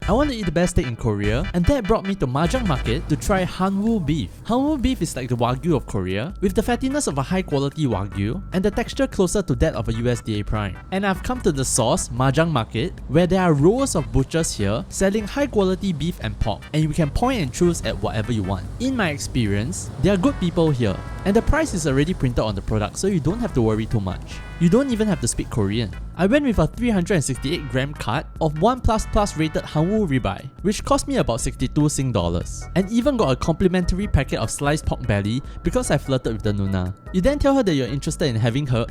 I want to eat the best steak in Korea, and that brought me to Majang Market to try Hanwoo Beef. Hanwoo Beef is like the Wagyu of Korea, with the fattiness of a high quality Wagyu and the texture closer to that of a USDA Prime. And I've come to the source, Majang Market, where there are rows of butchers here selling high quality beef and pork, and you can point and choose at whatever you want. In my experience, there are good people here, and the price is already printed on the product, so you don't have to worry too much. You don't even have to speak Korean. I went with a 368-gram cut of 1++ rated Hanwoo ribeye, which cost me about 62 Sing dollars, and even got a complimentary packet of sliced pork belly because I flirted with the Nuna. You then tell her that you're interested in having her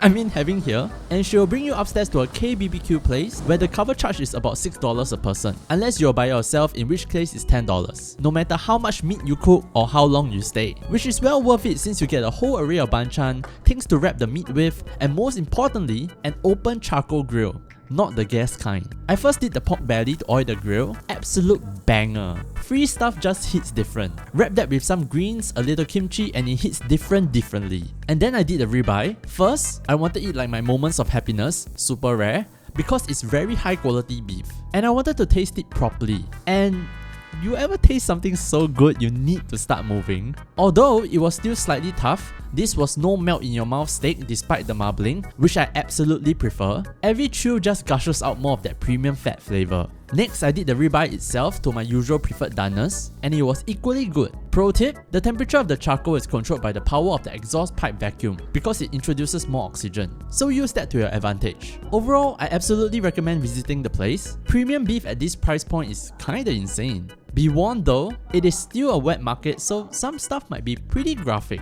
having here, and she'll bring you upstairs to a KBBQ place where the cover charge is about $6 a person, unless you're by yourself, in which case it's $10, no matter how much meat you cook or how long you stay, which is well worth it since you get a whole array of banchan, things to wrap the meat with, and most importantly, an open charcoal grill. Not the gas kind. I first did the pork belly to oil the grill. Absolute banger. Free stuff just hits different. Wrap that with some greens, a little kimchi, and it hits differently. And then I did the ribeye. First, I wanted to eat like my moments of happiness, super rare, because it's very high quality beef. And I wanted to taste it properly. And you ever taste something so good you need to start moving? Although it was still slightly tough, this was no melt in your mouth steak despite the marbling, which I absolutely prefer. Every chew just gushes out more of that premium fat flavour. Next, I did the ribeye itself to my usual preferred doneness, and it was equally good. Pro tip, the temperature of the charcoal is controlled by the power of the exhaust pipe vacuum because it introduces more oxygen, so use that to your advantage. Overall, I absolutely recommend visiting the place. Premium beef at this price point is kinda insane. Be warned though, it is still a wet market, so some stuff might be pretty graphic.